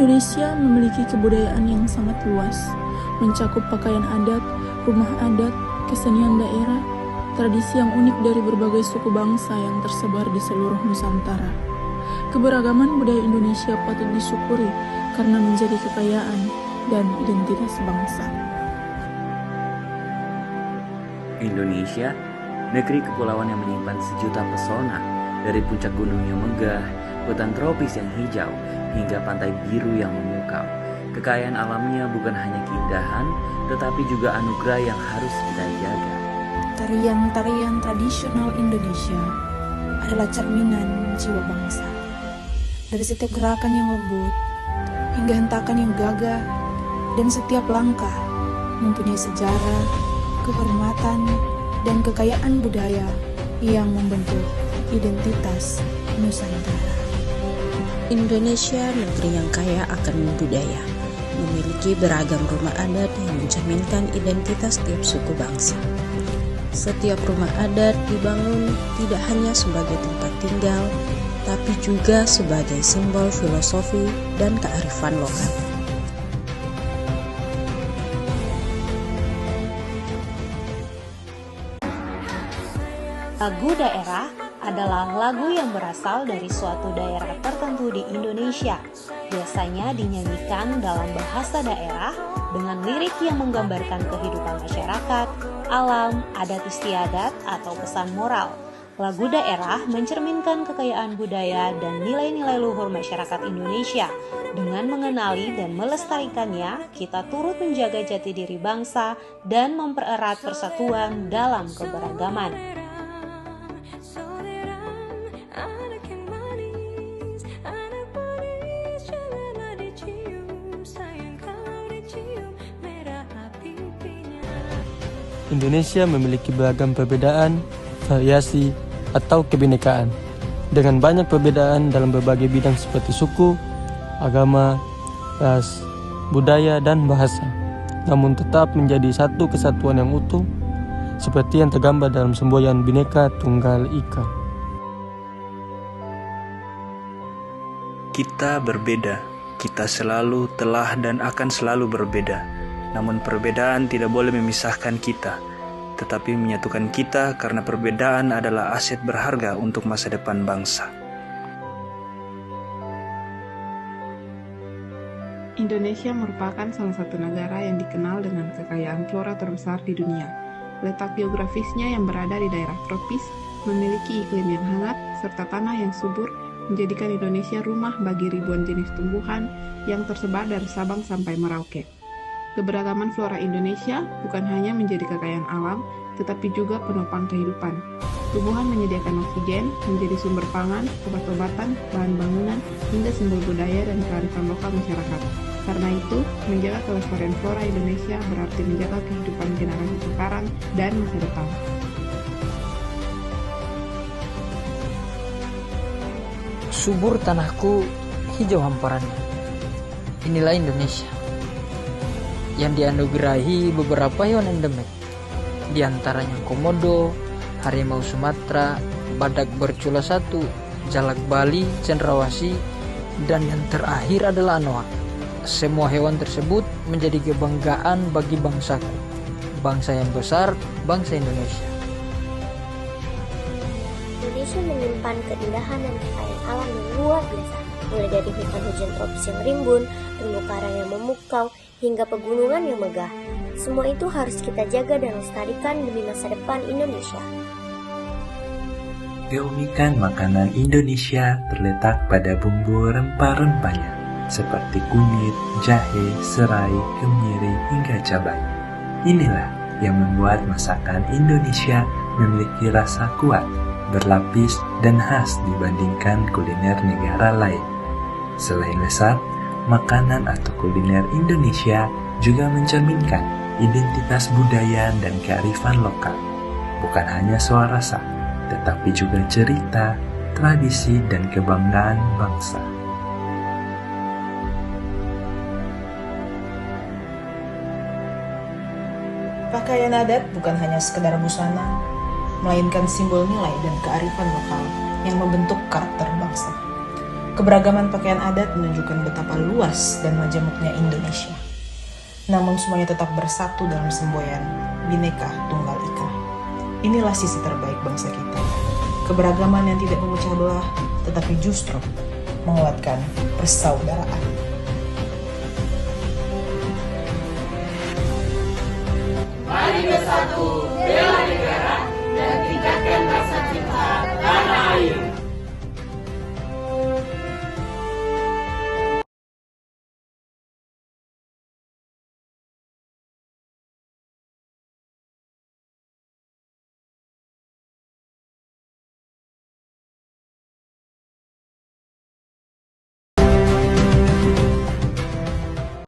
Indonesia memiliki kebudayaan yang sangat luas, mencakup pakaian adat, rumah adat, kesenian daerah, tradisi yang unik dari berbagai suku bangsa yang tersebar di seluruh Nusantara. Keberagaman budaya Indonesia patut disyukuri karena menjadi kekayaan dan identitas bangsa. Indonesia, negeri kepulauan yang menyimpan sejuta pesona, dari puncak gunung yang megah, hutan tropis yang hijau, hingga pantai biru yang memukau. Kekayaan alamnya bukan hanya keindahan, tetapi juga anugerah yang harus kita jaga. Tarian-tarian tradisional Indonesia adalah cerminan jiwa bangsa. Dari setiap gerakan yang lembut, hingga hentakan yang gagah, dan setiap langkah mempunyai sejarah, kehormatan, dan kekayaan budaya yang membentuk identitas Nusantara. Indonesia negeri yang kaya akan budaya, memiliki beragam rumah adat yang mencerminkan identitas setiap suku bangsa. Setiap rumah adat dibangun tidak hanya sebagai tempat tinggal, tapi juga sebagai simbol filosofi dan kearifan lokal. Lagu daerah adalah lagu yang berasal dari suatu daerah tertentu di Indonesia. Biasanya dinyanyikan dalam bahasa daerah dengan lirik yang menggambarkan kehidupan masyarakat, alam, adat istiadat, atau pesan moral. Lagu daerah mencerminkan kekayaan budaya dan nilai-nilai luhur masyarakat Indonesia. Dengan mengenali dan melestarikannya, kita turut menjaga jati diri bangsa dan mempererat persatuan dalam keberagaman. Indonesia memiliki beragam perbedaan, variasi, atau kebinekaan, dengan banyak perbedaan dalam berbagai bidang seperti suku, agama, ras, budaya, dan bahasa, namun tetap menjadi satu kesatuan yang utuh, seperti yang tergambar dalam semboyan Bhinneka Tunggal Ika. Kita berbeda, kita selalu telah dan akan selalu berbeda. Namun perbedaan tidak boleh memisahkan kita, tetapi menyatukan kita karena perbedaan adalah aset berharga untuk masa depan bangsa. Indonesia merupakan salah satu negara yang dikenal dengan kekayaan flora terbesar di dunia. Letak geografisnya yang berada di daerah tropis, memiliki iklim yang hangat, serta tanah yang subur, menjadikan Indonesia rumah bagi ribuan jenis tumbuhan yang tersebar dari Sabang sampai Merauke. Keberagaman flora Indonesia bukan hanya menjadi kekayaan alam, tetapi juga penopang kehidupan. Tumbuhan menyediakan oksigen, menjadi sumber pangan, obat-obatan, bahan bangunan, hingga simbol budaya dan kearifan lokal masyarakat. Karena itu, menjaga kelestarian flora Indonesia berarti menjaga kehidupan generasi sekarang dan masa depan. Subur tanahku, hijau hamparannya. Inilah Indonesia yang dianugerahi beberapa hewan endemik, di antaranya komodo, harimau Sumatera, badak bercula 1, jalak Bali, cendrawasih, dan yang terakhir adalah anoa. Semua hewan tersebut menjadi kebanggaan bagi bangsaku, bangsa yang besar, bangsa Indonesia. Indonesia menyimpan keindahan dan kekayaan alam yang luar biasa, mulai dari hutan hujan tropis yang rimbun, terumbu karang yang memukau, hingga pegunungan yang megah. Semua itu harus kita jaga dan lestarikan demi masa depan Indonesia. Keunikan makanan Indonesia terletak pada bumbu rempah-rempahnya, seperti kunyit, jahe, serai, kemiri, hingga cabai. Inilah yang membuat masakan Indonesia memiliki rasa kuat, berlapis, dan khas dibandingkan kuliner negara lain. Selain lezat, makanan atau kuliner Indonesia juga mencerminkan identitas budaya dan kearifan lokal. Bukan hanya soal rasa, tetapi juga cerita, tradisi, dan kebanggaan bangsa. Pakaian adat bukan hanya sekedar busana, melainkan simbol nilai dan kearifan lokal yang membentuk karakter bangsa. Keberagaman pakaian adat menunjukkan betapa luas dan majemuknya Indonesia. Namun semuanya tetap bersatu dalam semboyan Bhinneka Tunggal Ika. Inilah sisi terbaik bangsa kita. Keberagaman yang tidak memecah belah, tetapi justru menguatkan persaudaraan. Mari bersatu, bela